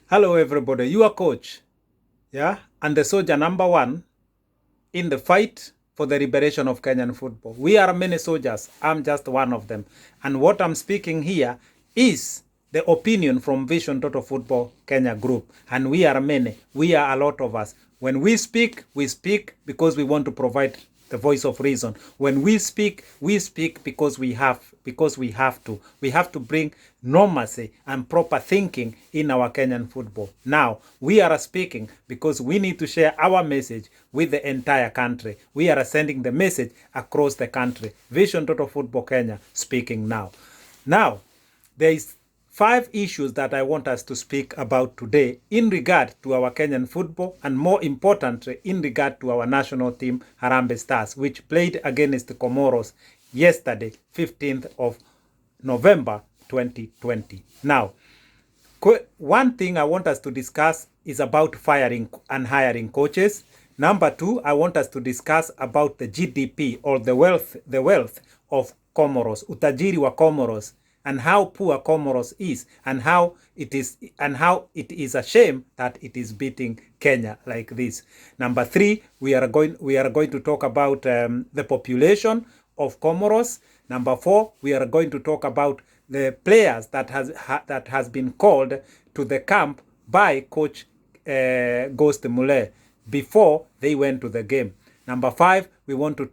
Hello, everybody. You are coach, yeah, and the soldier number one in the fight for the liberation of Kenyan football. We are many soldiers. I'm just one of them. And what I'm speaking here is the opinion from Vision Total Football Kenya Group. And we are many. We are a lot of us. When we speak because we want to provide the voice of reason. When we speak because we have to. We have to bring normalcy and proper thinking in our Kenyan football. Now, we are speaking because we need to share our message with the entire country. We are sending the message across the country. Vision Total Football Kenya speaking now. Now, there is 5 issues that I want us to speak about today in regard to our Kenyan football, and more importantly, in regard to our national team, Harambee Stars, which played against the Comoros yesterday, 15th of November 2020. Now, one thing I want us to discuss is about firing and hiring coaches. Number 2, I want us to discuss about the GDP, or the wealth of Comoros, utajiri wa Comoros, and how poor Comoros is, and how it is a shame that it is beating Kenya like this. Number 3, we are going to talk about the population of Comoros. Number 4, we are going to talk about the players that has been called to the camp by Coach Ghost Mulee before they went to the game. Number 5, we want to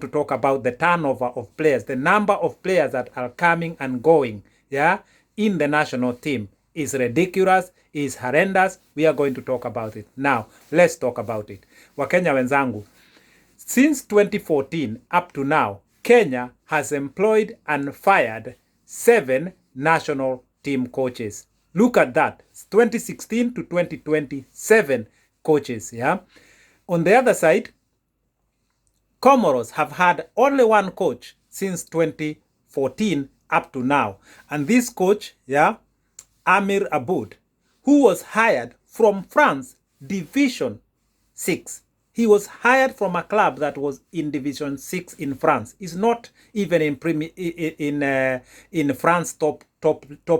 talk about the turnover of players, the number of players that are coming and going, yeah, in the national team is ridiculous, is horrendous. We are going to talk about it. Now, let's talk about it. Wakenya wenzangu, since 2014 up to now, Kenya has employed and fired 7 national team coaches. Look at that. 2016 to 2020, 7 coaches, yeah. On the other side, Comoros have had only 1 coach since 2014 up to now. And this coach, yeah, Amir Aboud, who was hired from France Division 6. He was hired from a club that was in Division 6 in France. It's not even in France top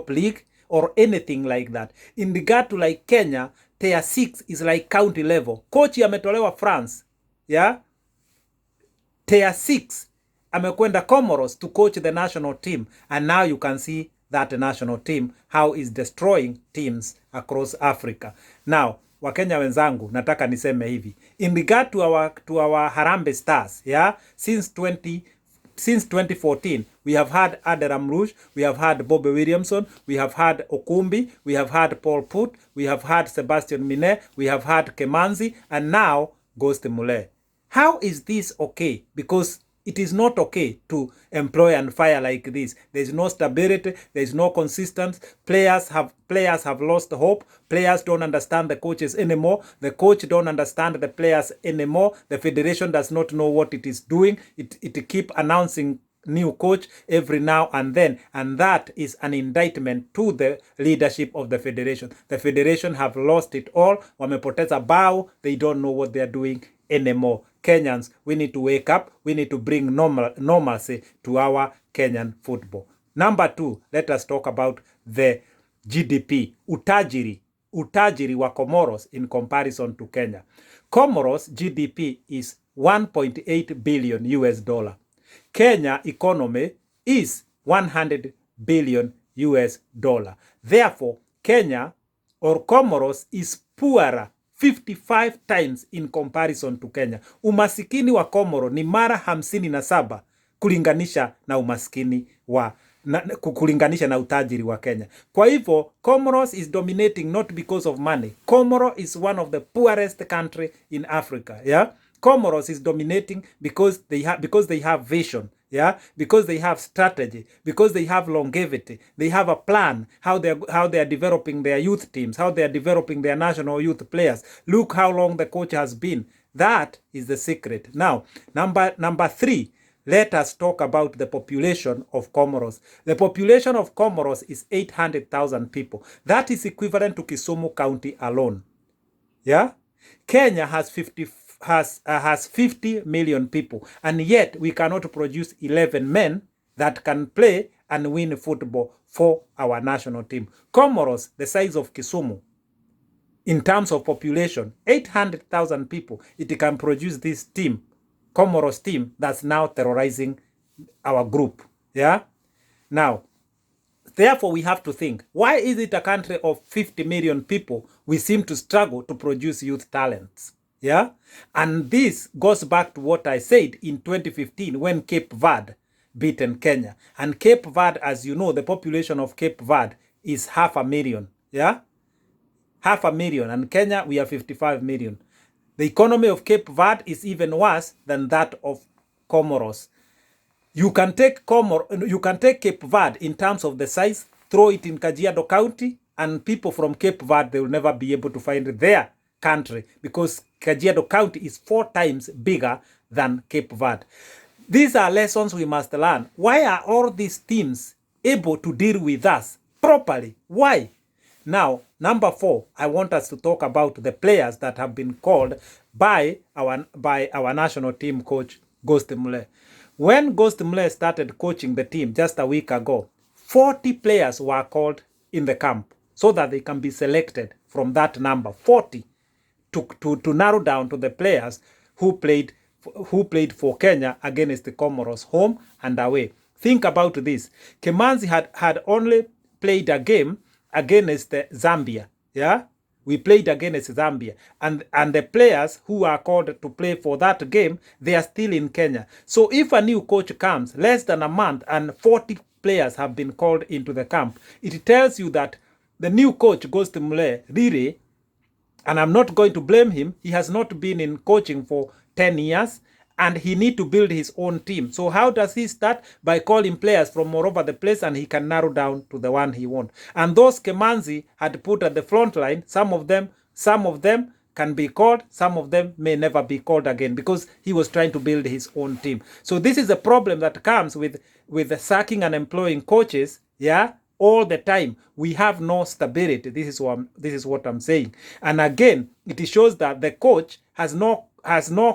league or anything like that. In regard to like Kenya, Tier 6 is like county level. Coach ametolewa France, yeah? Tier 6 amekwenda Comoros to coach the national team, and now you can see that national team how is destroying teams across Africa. Now, Wakenya wenzangu, nataka niseme hivi. In regard to our Harambee Stars, yeah, since 2014, we have had Aderam Rouge, we have had Bobby Williamson, we have had Okumbi, we have had Paul Put, we have had Sebastian Mine, we have had Kemanzi, and now Ghost Mulee. How is this okay? Because it is not okay to employ and fire like this. There is no stability. There is no consistency. Players have lost hope. Players don't understand the coaches anymore. The coach don't understand the players anymore. The federation does not know what it is doing. It keep announcing new coach every now and then, and that is an indictment to the leadership of the federation. The federation have lost it all. Wamepoteza bao. They don't know what they are doing anymore. Kenyans, we need to wake up. We need to bring normalcy to our Kenyan football. Number 2, let us talk about the GDP, utajiri wa Comoros in comparison to Kenya. Comoros GDP is 1.8 billion US dollar. Kenya economy is 100 billion US dollar. Therefore, Kenya or Comoros is poorer 55 times in comparison to Kenya. Umasikini wa Komoro ni mara 57 kulinganisha na umasikini wa kulinganisha na utajiri wa Kenya. Kwa hivyo, Comoros is dominating not because of money. Comoros is one of the poorest country in Africa, yeah? Comoros is dominating because they have vision, yeah, because they have strategy, because they have longevity. They have a plan how they are developing their youth teams, how they are developing their national youth players. Look how long the coach has been. That is the secret. Now, number 3, let us talk about the population of Comoros. The population of Comoros is 800,000 people. That is equivalent to Kisumu County alone. Yeah, Kenya has 50 million people, and yet we cannot produce 11 men that can play and win football for our national team. Comoros, the size of Kisumu, in terms of population, 800,000 people, it can produce this team, Comoros team, that's now terrorizing our group. Yeah? Now, therefore, we have to think, why is it a country of 50 million people, we seem to struggle to produce youth talents? Yeah? And this goes back to what I said in 2015 when Cape Verde beaten Kenya. And Cape Verde, as you know, the population of Cape Verde is 500,000. Yeah? 500,000. And Kenya, we are 55 million. The economy of Cape Verde is even worse than that of Comoros. You can take Cape Verde in terms of the size, throw it in Kajiado County, and people from Cape Verde, they will never be able to find their country because Kajiado County is 4 times bigger than Cape Verde. These are lessons we must learn. Why are all these teams able to deal with us properly? Why? Now, number 4, I want us to talk about the players that have been called by our national team coach, Ghost Mulee. When Ghost Mulee started coaching the team just a week ago, 40 players were called in the camp so that they can be selected from that number, 40, to narrow down to the players who played for Kenya against the Comoros, home and away. Think about this. Kemanzi had only played a game against Zambia. Yeah, we played against Zambia, and the players who are called to play for that game, they are still in Kenya. So if a new coach comes less than a month and 40 players have been called into the camp, it tells you that the new coach, Ghost Mulee, really, and I'm not going to blame him, he has not been in coaching for 10 years, and he need to build his own team. So how does he start? By calling players from all over the place, and he can narrow down to the one he wants. And those Kemanzi had put at the front line, some of them can be called, some of them may never be called again, because he was trying to build his own team. So this is a problem that comes with sacking and employing coaches, yeah, all the time. We have no stability. This is what I'm saying. And again, it shows that the coach has no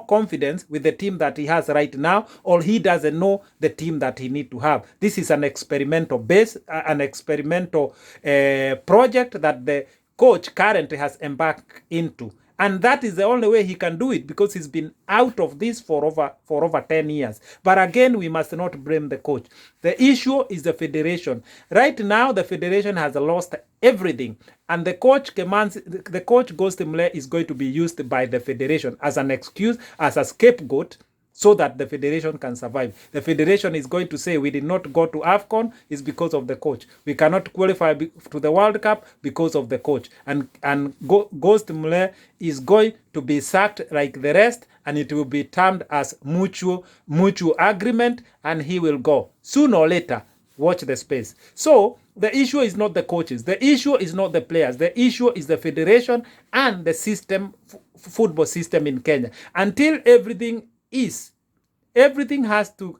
confidence with the team that he has right now, or he doesn't know the team that he need to have. This is an experimental project that the coach currently has embarked into. And that is the only way he can do it, because he's been out of this for over 10 years. But again, we must not blame the coach. The issue is the federation. Right now, the federation has lost everything. And the coach Ghost Mulee is going to be used by the federation as an excuse, as a scapegoat, so that the federation can survive. The federation is going to say, we did not go to AFCON, it's because of the coach. We cannot qualify to the World Cup because of the coach. And Ghost Mulee is going to be sacked like the rest, and it will be termed as mutual agreement, and he will go. Sooner or later, watch the space. So the issue is not the coaches. The issue is not the players. The issue is the federation and the system, football system in Kenya. Until everything has to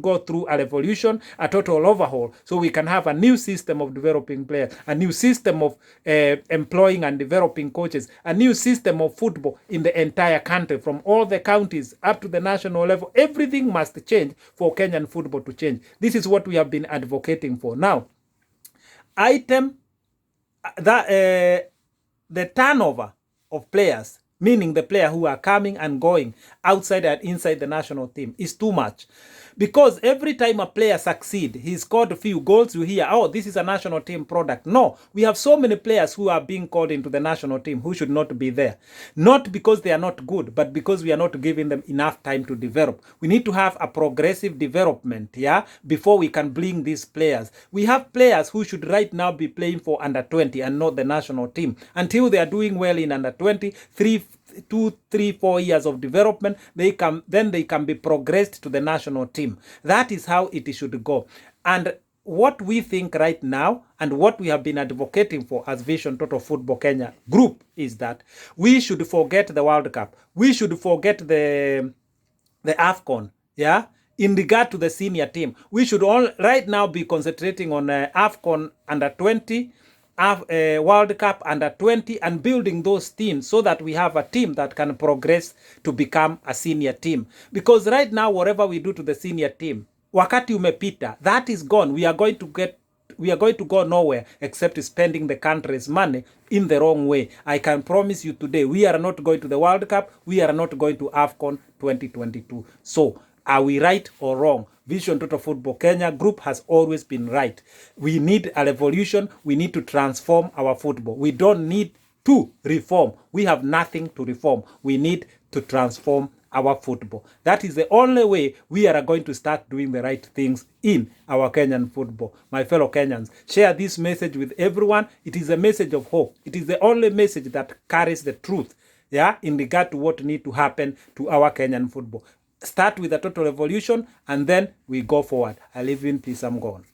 go through a revolution, a total overhaul, so we can have a new system of developing players, a new system of employing and developing coaches, a new system of football in the entire country, from all the counties up to the national level. Everything must change for Kenyan football to change. This is what we have been advocating for. Now, the turnover of players, meaning the player who are coming and going outside and inside the national team, is too much. Because every time a player succeeds, he scored a few goals, you hear, oh, this is a national team product. No, we have so many players who are being called into the national team who should not be there. Not because they are not good, but because we are not giving them enough time to develop. We need to have a progressive development, yeah, before we can bring these players. We have players who should right now be playing for under 20 and not the national team. Until they are doing well in under 20, 2, 3, 4 years of development, they can be progressed to the national team. That is how it should go. And what we think right now, and what we have been advocating for as Vision Total Football Kenya group, is that we should forget the World Cup. We should forget the AFCON, yeah? In regard to the senior team, we should all right now be concentrating on AFCON under 20, World Cup under 20, and building those teams so that we have a team that can progress to become a senior team. Because right now, whatever we do to the senior team, wakati umepita, that is gone. We are going to get going to go nowhere except spending the country's money in the wrong way. I can promise you today, we are not going to the World Cup. We are not going to AFCON 2022. So, are we right or wrong? Vision Total Football Kenya group has always been right. We need a revolution. We need to transform our football. We don't need to reform. We have nothing to reform. We need to transform our football. That is the only way we are going to start doing the right things in our Kenyan football. My fellow Kenyans, share this message with everyone. It is a message of hope. It is the only message that carries the truth, yeah, in regard to what need to happen to our Kenyan football. Start with a total revolution, and then we go forward. I live in peace. I'm gone.